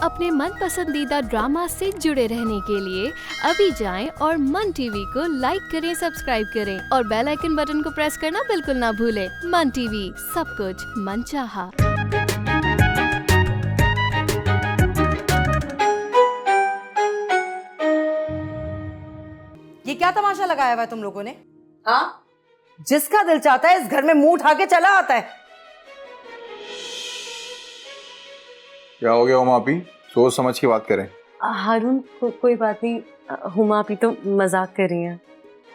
अपने मन पसंदीदा ड्रामा से जुड़े रहने के लिए अभी जाएं और मन टीवी को लाइक करें, सब्सक्राइब करें और बेल आइकन बटन को प्रेस करना बिल्कुल ना भूलें। मन टीवी, सब कुछ मनचाहा। ये क्या तमाशा लगाया हुआ है तुम लोगों ने? हाँ, जिसका दिल चाहता है इस घर में मुंह उठा के चला आता है। क्या हो गया हुमा आपी? सोच समझ की बात करें। हारून कोई बात नहीं, हुमा आपी तो मजाक कर रही हैं।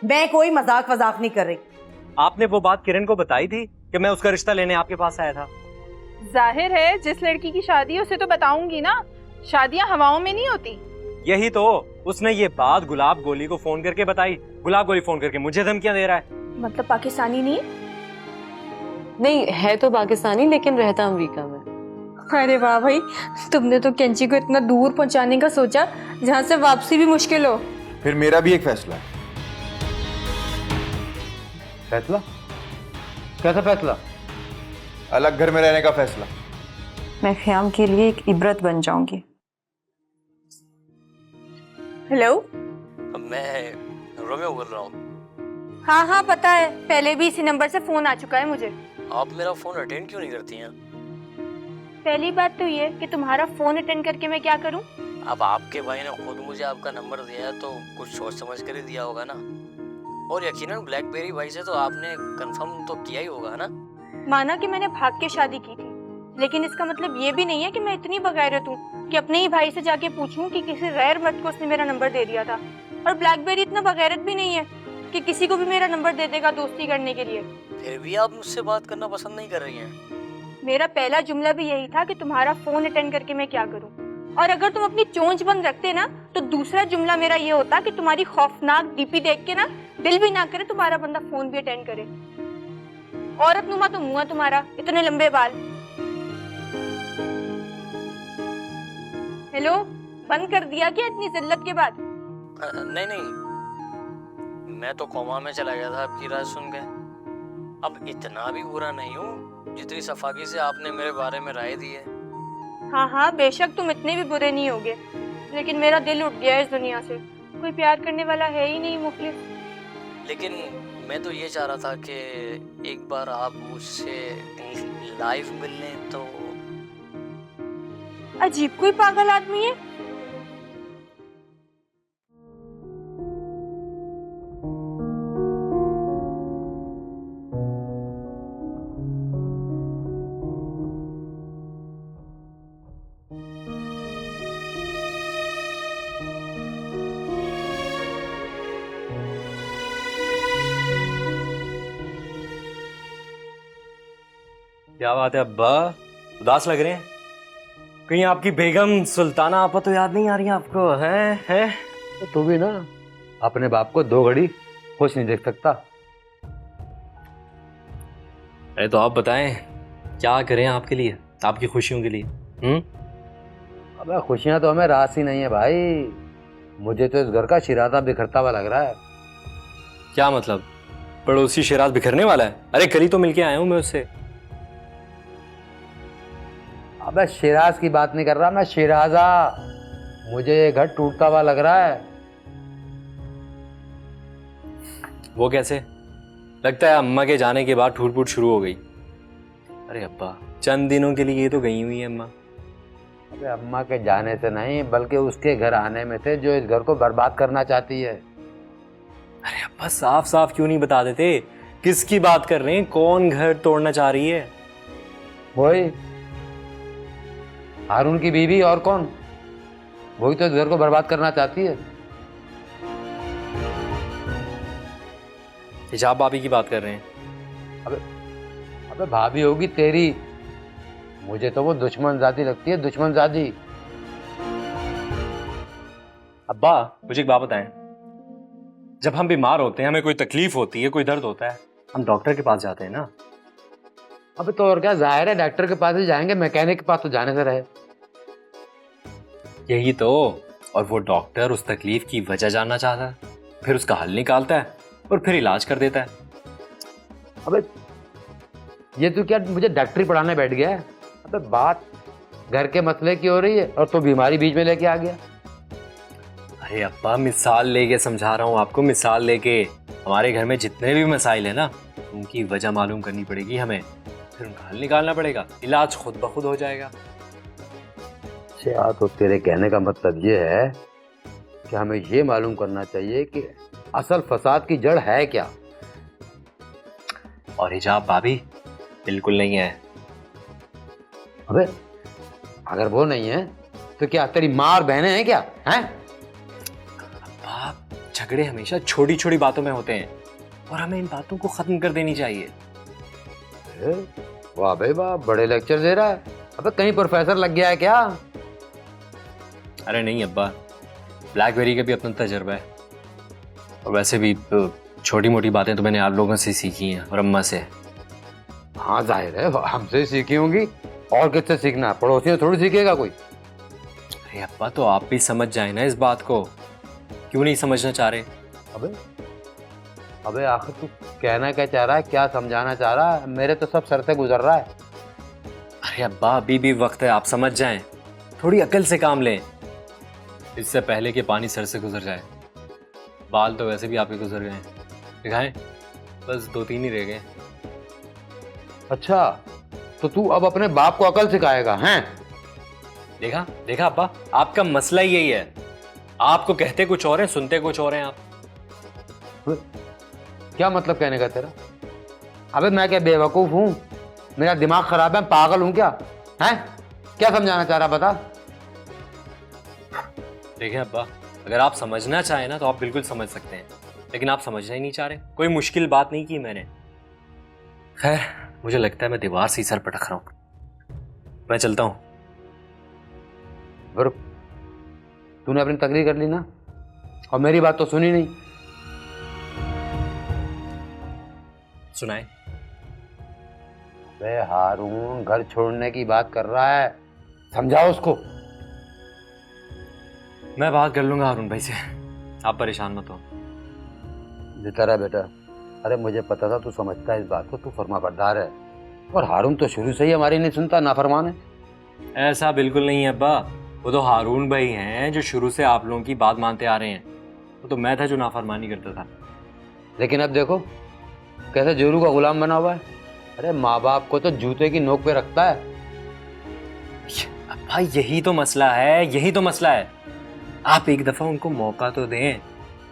मैं कोई मजाक नहीं कर रही। आपने वो बात किरण को बताई थी कि मैं उसका रिश्ता लेने आपके पास आया था? जाहिर है जिस लड़की की शादी है उसे तो बताऊंगी ना, शादियां हवाओं में नहीं होती। यही तो, उसने ये बात गुलाब गोली को फोन करके बताई। गुलाब गोली फोन करके मुझे धमकियां दे रहा है। मतलब पाकिस्तानी नहीं? नहीं है तो पाकिस्तानी, लेकिन रहता अमेरिका में। अरे वाह भाई, तुमने तो कैंची को इतना दूर पहुंचाने का सोचा जहाँ से वापसी भी मुश्किल हो। फिर मेरा भी एक फैसला है। फैसला? कैसा फैसला? अलग घर में रहने का फैसला। मैं ख्याम के लिए एक इबरत बन जाऊंगी। हेलो, मैं रोमियो बोल रहा हूँ। हाँ पता है, पहले भी इसी नंबर से फोन आ चुका है मुझे। आप मेरा फोन अटेंड क्यों नहीं करती हैं? पहली बात तो ये कि तुम्हारा फोन अटेंड करके मैं क्या करूं? अब आपके भाई ने खुद मुझे आपका नंबर दिया है तो कुछ सोच समझ कर ही दिया होगा ना। और यकीनन ब्लैकबेरी भाई से तो आपने कंफर्म तो किया ही होगा ना। माना कि मैंने भाग के शादी की थी, लेकिन इसका मतलब ये भी नहीं है कि मैं इतनी बगैरत हूँ कि अपने ही भाई से जाके पूछूं कि किसी गैर मर्द को उसने मेरा नंबर दे दिया था। और ब्लैकबेरी इतना बगैरत भी नहीं है कि किसी को भी मेरा नंबर दे देगा दोस्ती करने के लिए। फिर भी आप मुझसे बात करना पसंद नहीं कर रही हैं। मेरा पहला जुमला भी यही था कि तुम्हारा फोन अटेंड करके मैं क्या करूं। और अगर तुम अपनी चोंच बंद रखते ना तो दूसरा जुमला मेरा ये होता कि तुम्हारी खौफनाक डीपी देख के ना दिल भी ना करे तुम्हारा बंदा फोन भी अटेंड करे। औरत नुमा तो मुंह है तुम्हारा, इतने लंबे बाल। हेलो, बंद कर दिया क्या इतनी जिल्लत के बाद? नहीं, मैं तो कोमा में चला गया था आपकी राय सुन के। अब इतना भी बुरा नहीं हूँ जितनी सफाकी से आपने मेरे बारे में राय दी है। हाँ, बेशक तुम इतने भी बुरे नहीं होगे, लेकिन मेरा दिल उठ गया इस दुनिया से। कोई प्यार करने वाला है ही नहीं मुखलिस। लेकिन मैं तो ये चाह रहा था कि एक बार आप मुझसे लाइव मिल लें तो। अजीब कोई पागल आदमी है। क्या बात है अब्बा, उदास लग रहे हैं? कहीं आपकी बेगम सुल्ताना आपा तो याद नहीं आ रही आपको? है तो तू भी ना अपने बाप को 2 घड़ी खुश नहीं देख सकता। अरे तो आप बताएं, क्या करें आपके लिए, आपकी खुशियों के लिए? अबे खुशियां तो हमें रास ही नहीं है भाई। मुझे तो इस घर का शिराजा बिखरता हुआ लग रहा है। क्या मतलब? पड़ोसी शिराज बिखरने वाला है? अरे कल ही तो मिलके आया हूं मैं उससे। अबे शिराज की बात नहीं कर रहा मैं, शिराजा। मुझे ये घर टूटता हुआ लग रहा है। वो कैसे? लगता है अम्मा के जाने के बाद ठूट फूट शुरू हो गई। अरे अब्बा, चंद दिनों के लिए तो गई हुई है अम्मा। अबे अम्मा के जाने से नहीं, बल्कि उसके घर आने में थे जो इस घर को बर्बाद करना चाहती है। अरे अब्बा, साफ साफ क्यों नहीं बता देते? किसकी बात कर रहे हैं? कौन घर तोड़ना चाह रही है? वही हारून की बीवी, और कौन? वही तो इस घर को बर्बाद करना चाहती है। हिजाब भाभी की बात कर रहे हैं? अबे भाभी होगी तेरी। मुझे तो वो दुश्मन जाती लगती है, दुश्मन जाती। अब्बा मुझे एक बात बताएं, जब हम बीमार होते हैं, हमें कोई तकलीफ होती है, कोई दर्द होता है, हम डॉक्टर के पास जाते हैं ना। अबे तो और क्या, जाहिर है डॉक्टर के पास ही जाएंगे, मैकेनिक के पास तो जाने से रहे। यही तो। और वो डॉक्टर उस तकलीफ की वजह जानना चाहता है, फिर उसका हल निकालता है और फिर इलाज कर देता है। अबे ये तो क्या मुझे डॉक्टरी पढ़ाने बैठ गया है? अबे बात घर के मसले की हो रही है और तू बीमारी बीच में लेके आ गया। अरे अब्बा मिसाल लेके समझा रहा हूँ आपको, मिसाल लेके। हमारे घर में जितने भी मसाइल है ना, उनकी वजह मालूम करनी पड़ेगी हमें, फिर उनका हल निकालना पड़ेगा, इलाज खुद ब खुद हो जाएगा। अच्छा, तो तेरे कहने का मतलब ये है कि हमें ये मालूम करना चाहिए कि असल फसाद की जड़ है क्या। और हिजाब भाभी बिल्कुल नहीं है। अबे अगर वो नहीं है तो क्या तेरी माँ और बहनें हैं क्या? हैं? अब्बा झगड़े हमेशा छोटी छोटी बातों में होते हैं और हमें इन बातों को खत्म कर देनी चाहिए। वाह भाई वाह, बड़े लेक्चर दे रहा है। अबे कहीं प्रोफेसर लग गया है क्या? अरे नहीं अब्बा, ब्लैकबेरी का भी अपना तजर्बा है, और वैसे भी छोटी मोटी बातें तो मैंने आप लोगों से सीखी हैं और अम्मा से। हाँ जाहिर है हमसे ही सीखी होंगी, और किससे सीखना? पड़ोसियों थोड़ी सीखेगा कोई। अरे अब्बा तो आप भी समझ जाए ना इस बात को, क्यों नहीं समझना चाह रहे? अबे अबे आखिर तू कहना क्या चाह रहा है, क्या समझाना चाह रहा है? मेरे तो सब सर से गुजर रहा है। अरे अब्बा अभी भी वक्त है, आप समझ जाएं, थोड़ी अकल से काम लें, इससे पहले कि पानी सर से गुजर जाए। बाल तो वैसे भी आपके गुजर गए हैं, दिखाएं, बस 2-3 ही रह गए। अच्छा, तो तू अब अपने बाप को अकल सिखाएगा हैं? देखा देखा अब्बा, आपका मसला ही यही है, आपको कहते कुछ और हैं, सुनते कुछ और हैं आप। क्या मतलब कहने का तेरा? अबे मैं क्या बेवकूफ हूँ? मेरा दिमाग खराब है, पागल हूँ क्या? हैं? क्या समझाना चाह रहा बता? देखिए अब्बा, अगर आप समझना चाहें ना तो आप बिल्कुल समझ सकते हैं, लेकिन आप समझना ही नहीं चाह रहे। कोई मुश्किल बात नहीं की मैंने। खैर मुझे लगता है मैं दीवार से ही सर पटक रहा हूँ, मैं चलता हूँ। रुक, तूने अपनी तकरीर कर ली ना, और मेरी बात तो सुनी नहीं। सुनाए। बे हारून घर छोड़ने की बात कर रहा है, समझाओ उसको। मैं बात कर लूंगा हारून भाई से, आप परेशान मत हो। बेटा बेटा, अरे मुझे पता था तू समझता है इस बात को, तू फरमाबरदार है, और हारून तो शुरू से ही हमारी नहीं सुनता, नाफरमान है। ऐसा बिल्कुल नहीं है अब्बा, वो तो हारून भाई हैं जो शुरू से आप लोगों की बात मानते आ रहे हैं, वो तो मैं था जो नाफरमानी करता था। लेकिन अब देखो कैसे जोरू का गुलाम बना हुआ है। अरे माँ बाप को तो जूते की नोक पे रखता है। अब्बा यही तो मसला है, यही तो मसला है। आप एक दफा उनको मौका तो दें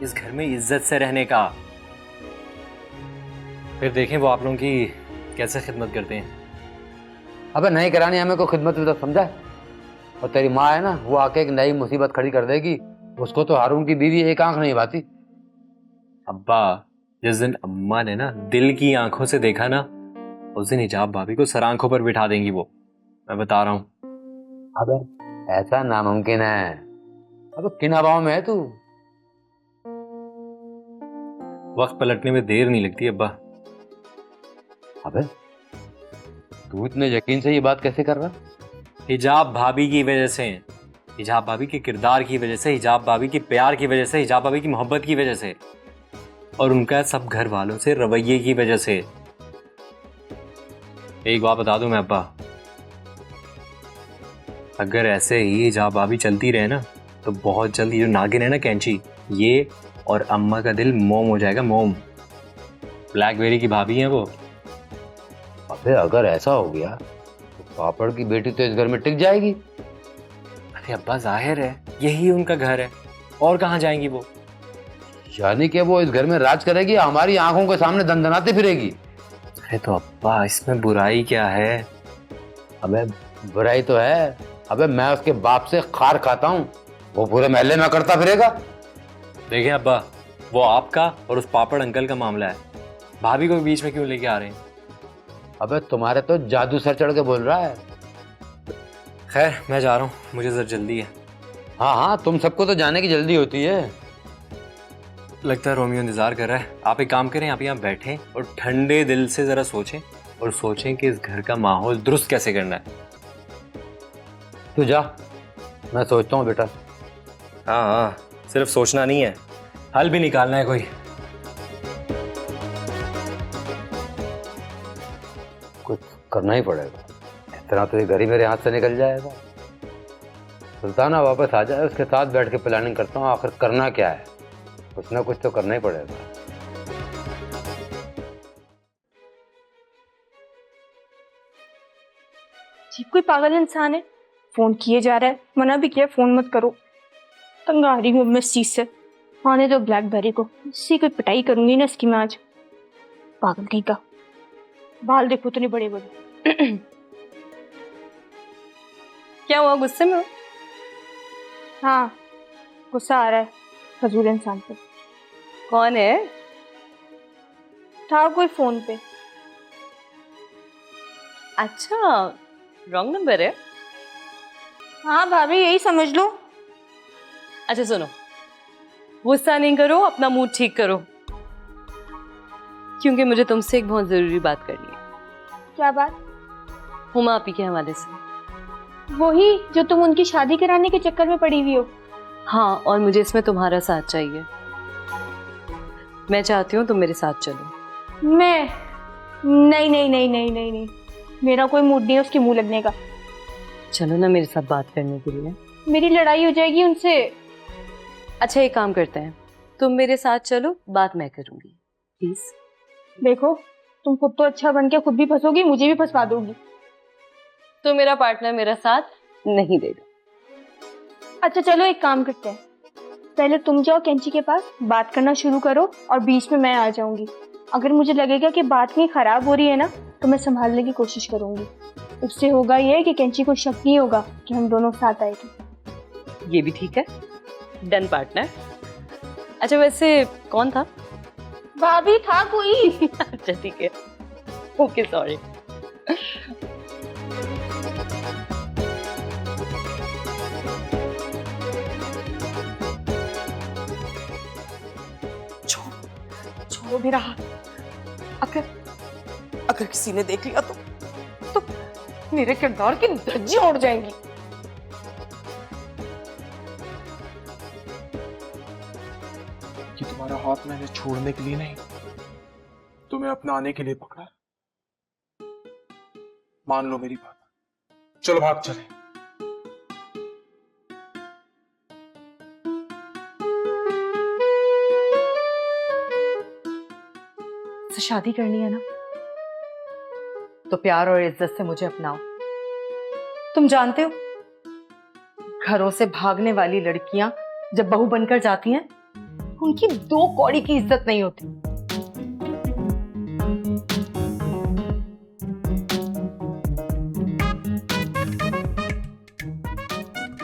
इस घर में इज्जत से रहने का, फिर देखें वो आप लोगों की कैसे खिदमत करते हैं। अबे नहीं करानी हमें को खिदमत विदमत, समझा? और तेरी माँ है ना, वो आके एक नई मुसीबत खड़ी कर देगी, उसको तो हारून की बीवी एक आंख नहीं भाती। अब्बा जिस दिन अम्मा ने ना दिल की आंखों से देखा ना, उस दिन हिजाब भाभी को सर आंखों पर बिठा देंगी वो, मैं बता रहा हूँ। अबे ऐसा नामुमकिन है। अबे किन हवाओं में है तू? वक्त पलटने में देर नहीं लगती अब्बा। अबे तू इतने यकीन से ये बात कैसे कर रहा? हिजाब भाभी की वजह से, हिजाब भाभी के किरदार की वजह से, हिजाब भाभी के प्यार की वजह से, हिजाब भाभी की मोहब्बत की वजह से, और उनका सब घर वालों से रवैये की वजह से। एक बात बता दूं मैं अब्बा, अगर ऐसे ही हिजाब भाभी चलती रहे ना तो बहुत जल्द ये जो नागिन है ना कैंची, ये और अम्मा का दिल मोम हो जाएगा, मोम। ब्लैकबेरी की भाभी हैं वो। अबे अगर ऐसा हो गया तो पापड़ की बेटी तो इस घर में टिक जाएगी। अरे अब्बा जाहिर है यही उनका घर है, और कहाँ जाएंगी वो? यानी कि वो इस घर में राज करेगी, हमारी आंखों के सामने दंदनाती फिरेगी। अरे तो अब्बा इसमें बुराई क्या है? अबे बुराई तो है। अबे मैं उसके बाप से खार खाता हूँ, वो पूरे महल्ले में करता फिरेगा। देखिए अब्बा, वो आपका और उस पापड़ अंकल का मामला है, भाभी को बीच में क्यों लेके आ रहे हैं? अबे तुम्हारे तो जादू सर चढ़ के बोल रहा है। खैर मैं जा रहा हूँ, मुझे जरा जल्दी है। हाँ हाँ, तुम सबको तो जाने की जल्दी होती है। लगता है रोमियो इंतजार कर रहा है। आप एक काम करें, आप यहाँ बैठें और ठंडे दिल से जरा सोचें, और सोचें कि इस घर का माहौल दुरुस्त कैसे करना है। तू जा, मैं सोचता हूँ बेटा। हाँ हाँ, सिर्फ सोचना नहीं है, हल भी निकालना है कोई। कुछ करना ही पड़ेगा, इतना तो ये घर ही मेरे हाथ से निकल जाएगा। सुल्ताना वापस आ जाए, उसके साथ बैठ के प्लानिंग करता हूँ आखिर करना क्या है। कुछ ना कुछ तो करना ही पड़ेगा। जी कोई पागल इंसान है, फोन किए जा रहा है, मना भी किया फोन मत करो। तंग आ रही हूँ मैं इस चीज से। आने दो ब्लैकबेरी को, इससे कोई पिटाई करूंगी ना इसकी मैं आज। पागल कहीं का। बाल देखो तो नहीं बड़े बड़े। क्या हुआ, गुस्से में हो? हाँ गुस्सा आ रहा है फजूल इंसान पे। कौन है? था कोई फोन पे। अच्छा, रॉन्ग नंबर है। हाँ भाभी यही समझ लो। अच्छा सुनो, गुस्सा नहीं करो, अपना मूड ठीक करो, क्योंकि मुझे तुमसे एक बहुत जरूरी बात करनी है। क्या बात? हुमा आपी के हवाले से। वही जो तुम उनकी शादी कराने के चक्कर में पड़ी हुई हो। हाँ, और मुझे इसमें तुम्हारा साथ चाहिए। मैं चाहती हूँ तुम मेरे साथ चलो। मैं नहीं नहीं नहीं नहीं नहीं नहीं, मेरा कोई मूड नहीं है उसके मुंह लगने का। चलो ना मेरे साथ बात करने के लिए। मेरी लड़ाई हो जाएगी उनसे। अच्छा एक काम करते हैं, तुम मेरे साथ चलो, बात मैं करूंगी, प्लीज। देखो तुम खुद तो अच्छा बन के खुद भी फंसोगी, मुझे भी फंसवा दोगी। तो मेरा पार्टनर मेरा साथ नहीं देगा। अच्छा चलो एक काम करते हैं, पहले तुम जाओ कैंची के पास, बात करना शुरू करो और बीच में मैं आ जाऊंगी। अगर मुझे लगेगा कि बात कहीं खराब हो रही है ना तो मैं संभालने की कोशिश करूंगी। उससे होगा ये कि कैंची को शक नहीं होगा कि हम दोनों साथ आएंगे। ये भी ठीक है, डन पार्टनर। अच्छा वैसे कौन था? भाभी था कोई। अच्छा ठीक है, ओके सॉरी। छोड़ो मेरा हाथ। अगर किसी ने देख लिया तो मेरे किरदार की धज्जियां उड़ जाएंगी। कि तुम्हारा हाथ मैंने छोड़ने के लिए नहीं, तुम्हें अपनाने के लिए पकड़ा। मान लो मेरी बात, चलो भाग चले। से शादी करनी है ना तो प्यार और इज्जत से मुझे अपनाओ। तुम जानते हो घरों से भागने वाली लड़कियां जब बहू बनकर जाती हैं उनकी 2 कौड़ी की इज्जत नहीं होती।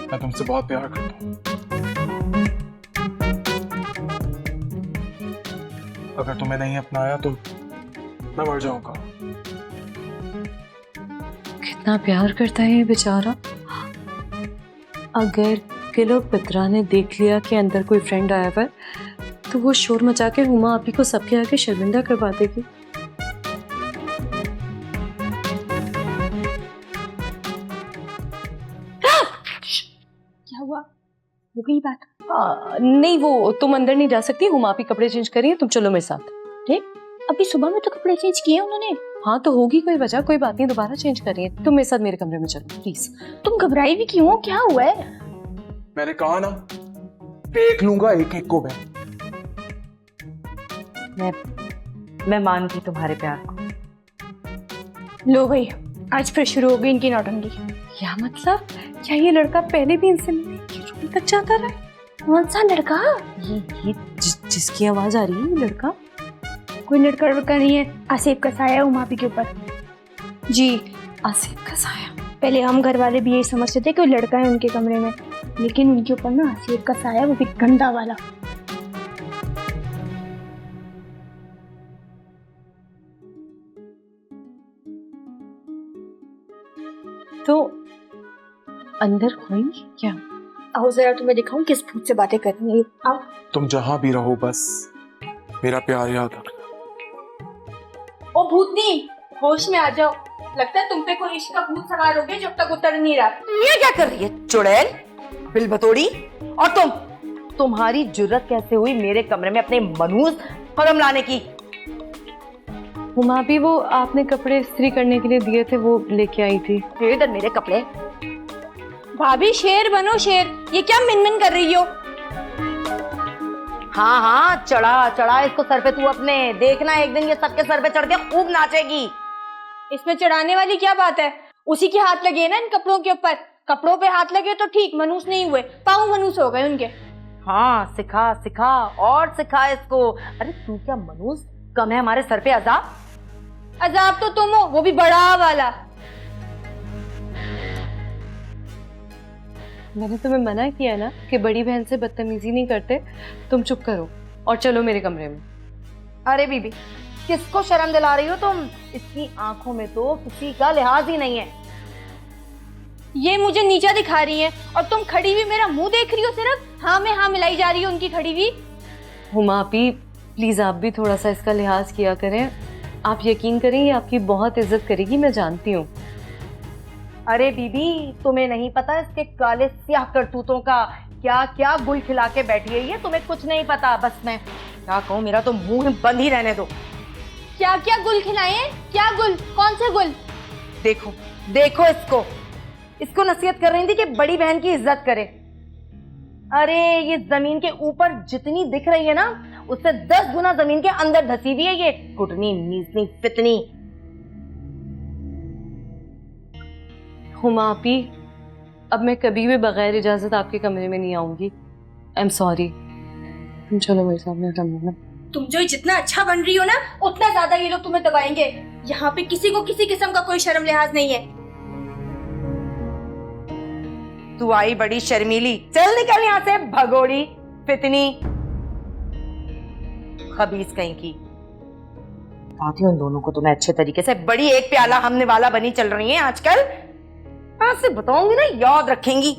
मैं तुमसे बहुत प्यार करता हूं। अगर तुम्हें नहीं अपनाया तो मैं मर जाऊंगा। कितना प्यार करता है ये बेचारा। अगर किलोपत्रा ने देख लिया कि अंदर कोई फ्रेंड आया हुआ है तो वो शोर मचा के हुमा आपी को सबके आगे शर्मिंदा करवा देगी। क्या हुआ? हो गई बात? नहीं वो तुम अंदर नहीं जा सकती, हुमा आपी कपड़े चेंज करिए, तुम चलो मेरे साथ। ठीक? अभी सुबह में तो कपड़े चेंज किए उन्होंने। हाँ तो होगी कोई वजह, कोई बात नहीं, दोबारा चेंज करिए। तुम मेरे साथ मेरे कमरे में चलो प्लीज। तुम घबराई भी क्यों हो? क्या हुआ है? मैंने कहा ना, देख लूंगा एक एक को मैं मान गई तुम्हारे प्यार को। लो भाई, आज फिर शुरू हो गई इनकी नौटंकी। क्या मतलब? क्या ये लड़का पहले भी इनसे मिलने की रूम तक जाता रहा? कौन सा लड़का? ये जिसकी आवाज आ रही है, ये लड़का। कोई लड़का नहीं है, आसिफ का साया है उमापी के ऊपर। जी आसिफ का साया। पहले हम घर वाले भी यही समझते थे कि वो लड़का है उनके कमरे में, लेकिन उनके ऊपर ना आसिफ का साया, वो भी गंदा वाला। तो अंदर कोई क्या? आओ जरा तुम्हें दिखाऊं किस भूत से बातें कर रही है। आओ। तुम जहां भी रहो बस मेरा प्यार याद रखना। ओ भूतनी, होश में आ जाओ। लगता है तुम पे कोई इश्क का भूत सवार हो गया जब तक उतर नहीं रहा। ये क्या कर रही है चुड़ैल, बिल बतोड़ी? और तुम्हारी जुर्रत कैसे हुई मेरे कमरे में अपने मनहूस कदम लाने की? हुमा भी वो आपने कपड़े इस्त्री करने के लिए दिए थे, वो लेके आई थी। इधर मेरे कपड़े। भाभी शेर बनो शेर, ये क्या मिनमिन कर रही हो? हाँ हाँ, चढ़ा चढ़ा इसको सर पे तू अपने, देखना एक दिन ये सबके सर पे चढ़ के खूब नाचेगी। इसमें चढ़ाने वाली क्या बात है? उसी के हाथ लगे ना इन कपड़ों के ऊपर। कपड़ों पे हाथ लगे तो ठीक, मनूस नहीं हुए, पाँव मनूस हो गए उनके। हाँ सिखा सिखा और सिखा इसको। अरे तू क्या मनूस कम है हमारे सर पे अजाब? अजाब तो तुम हो, वो भी बड़ा वाला। मैंने तुम्हें मना किया ना कि बड़ी बहन से बदतमीजी नहीं करते। तुम चुप करो और चलो मेरे कमरे में। अरे बीबी, किसको शर्म दिला रही हो तुम? इसकी आंखों में तो किसी का लिहाज ही नहीं है। ये मुझे नीचा दिखा रही है और तुम खड़ी हुई मेरा मुंह देख रही हो सिर्फ। हाँ में हाँ मिलाई जा रही हो उनकी खड़ी हुई। हुमा आपी, प्लीज आप भी थोड़ा सा इसका लिहाज किया करें। आप यकीन करें ये आपकी बहुत इज्जत करेगी, मैं जानती हूँ। अरे बीबी, तुम्हें नहीं पता इसके काले स्याह करतूतों का, क्या क्या गुल खिला के बैठी है ये, तुम्हें कुछ नहीं पता। बस मैं क्या कहूँ, मेरा तो मुंह बंद ही रहने दो। क्या क्या गुल खिलाए हैं? क्या गुल? कौन से गुल? देखो देखो इसको नसीहत कर रही थी कि बड़ी बहन की इज्जत करे। अरे ये जमीन के ऊपर जितनी दिख रही है ना, उससे 10 गुना जमीन के अंदर धसी हुई है ये कुटनी नीचनी फितनी। हुमा आपी, अब मैं कभी भी बगैर इजाजत आपके कमरे में नहीं आऊंगी। I am sorry. तुम चलो मेरे सामने कमरे में। तुम जो जितना अच्छा बन रही हो ना, उतना ज्यादा ये लोग तुम्हें दबाएंगे। यहाँ पे किसी को किसी किस्म का कोई शर्म लिहाज नहीं है। तू आई बड़ी शर्मीली, चल निकल यहाँ से भगोड़ी फितनी खबीस कहीं की। आती हूँ उन दोनों को तो मैं अच्छे तरीके से। बड़ी एक प्याला हमने वाला बनी चल रही है आजकल। आज से बताऊंगी ना, याद रखेंगी।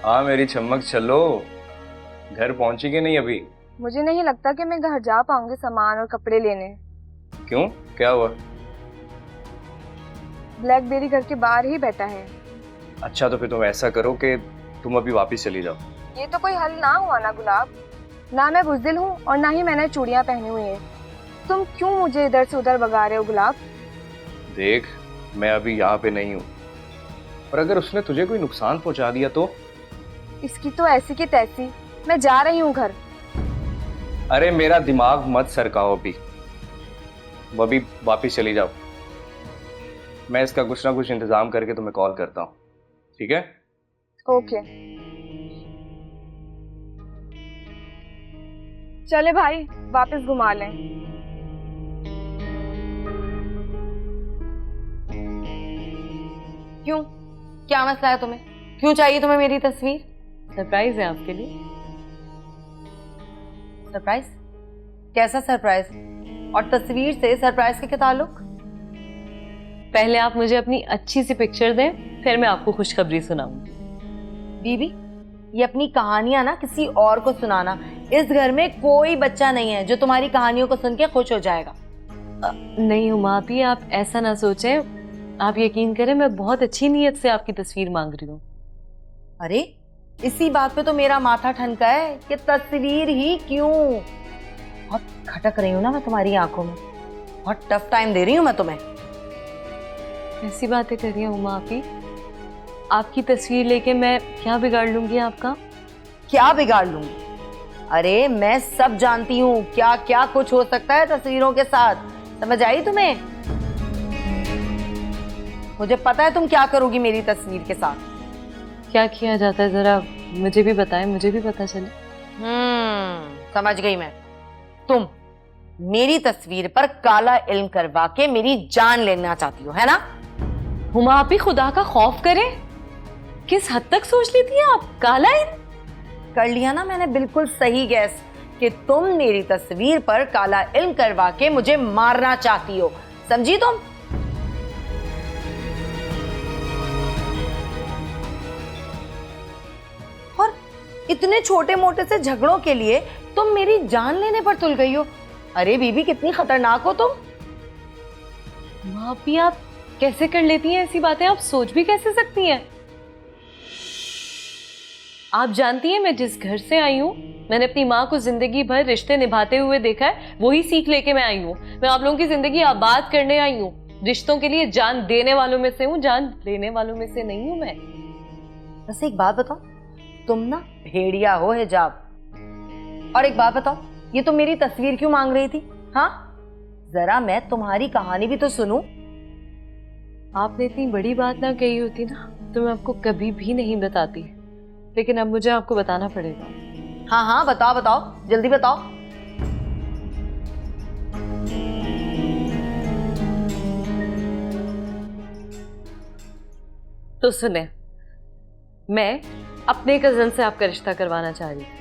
हाँ मेरी चमक, चलो। घर पहुंची कि नहीं अभी? मुझे नहीं लगता कि मैं घर जा पाऊंगी सामान और कपड़े लेने। क्यों, क्या हुआ? ब्लैकबेरी घर के बाहर ही बैठा है। अच्छा तो फिर तुम ऐसा करो कि तुम अभी वापस चली जाओ। ये तो कोई हल ना हुआ ना गुलाब। ना मैं बुज़दिल हूँ और ना ही मैंने चूड़ियाँ पहनी हुई हैं। तुम क्यों मुझे इधर से उधर भगा रहे हो गुलाब? देख, मैं अभी यहाँ पे नहीं हूँ, और अगर उसने तुझे कोई नुकसान पहुँचा दिया तो? इसकी तो ऐसी की तैसी। मैं जा रही हूँ घर। अरे मेरा दिमाग मत सरकाओ अभी, वो अभी वापस चली जाओ। मैं इसका कुछ ना कुछ इंतजाम करके तुम्हें कॉल करता हूँ, ठीक है? ओके चले भाई, वापस घुमा लें। क्यों, क्या मसला है तुम्हें? क्यों चाहिए तुम्हें मेरी तस्वीर? सरप्राइज है आपके लिए। सरप्राइज? कैसा सरप्राइज? और तस्वीर से सरप्राइज के क्या ताल्लुक? पहले आप मुझे अपनी अच्छी सी पिक्चर दें, फिर मैं आपको खुशखबरी सुनाऊंगी। बीबी, ये अपनी कहानियां ना किसी और को सुनाना। इस घर में कोई बच्चा नहीं है जो तुम्हारी कहानियों को सुन के खुश हो जाएगा। नहीं हुमा आपी, आप ऐसा ना सोचें। आप यकीन करें, मैं बहुत अच्छी नीयत से आपकी तस्वीर मांग रही हूँ। अरे इसी बात पे तो मेरा माथा ठनका है कि तस्वीर ही क्यों। बहुत खटक रही हूँ ना मैं तुम्हारी आंखों में, बहुत टफ टाइम दे रही हूँ मैं तुम्हें। ऐसी बातें कर रही हूँ हुमा आपी। आपकी तस्वीर लेके मैं क्या बिगाड़ लूंगी आपका? क्या बिगाड़ लूंगी? अरे मैं सब जानती हूँ क्या क्या कुछ हो सकता है तस्वीरों के साथ। समझ आई तुम्हें? मुझे पता है तुम क्या करोगी मेरी तस्वीर के साथ। क्या किया जाता है जरा मुझे भी बताएं, मुझे भी पता चले। समझ गई मैं। तुम मेरी तस्वीर पर काला इल्म करवा के मेरी जान लेना चाहती हो, है ना? हुमा आपी, खुदा का खौफ करें। किस हद तक सोच लेती हैं आप? काला इल्म कर लिया ना मैंने बिल्कुल सही गैस कि तुम मेरी तस्वीर पर काला इल्म करवा के मुझे मारना चाहती हो। समझी तुम? और इतने छोटे मोटे से झगड़ों के लिए तुम मेरी जान लेने पर तुल गई हो। अरे बीबी, कितनी खतरनाक हो तुम। हुमा आपी, आप कैसे कर लेती हैं ऐसी बातें? आप सोच भी कैसे सकती हैं? आप जानती हैं मैं जिस घर से आई हूँ, मैंने अपनी माँ को जिंदगी भर रिश्ते निभाते हुए देखा है, वही सीख लेके मैं आई हूँ। मैं आप लोगों की जिंदगी आबाद करने आई हूँ, रिश्तों के लिए जान देने वालों में से हूँ, जान लेने वालों में से नहीं हूँ मैं। बस एक बात बताओ, तुम ना भेड़िया हो हिजाब। और एक बात बताओ, ये तो मेरी तस्वीर क्यों मांग रही थी? हाँ, जरा मैं तुम्हारी कहानी भी तो सुनूं। आपने इतनी बड़ी बात ना कही होती ना तो मैं आपको कभी भी नहीं बताती, लेकिन अब मुझे आपको बताना पड़ेगा। हाँ हाँ, बताओ बताओ, जल्दी बताओ। तो सुने, मैं अपने कजन से आपका रिश्ता करवाना चाह रही हूँ।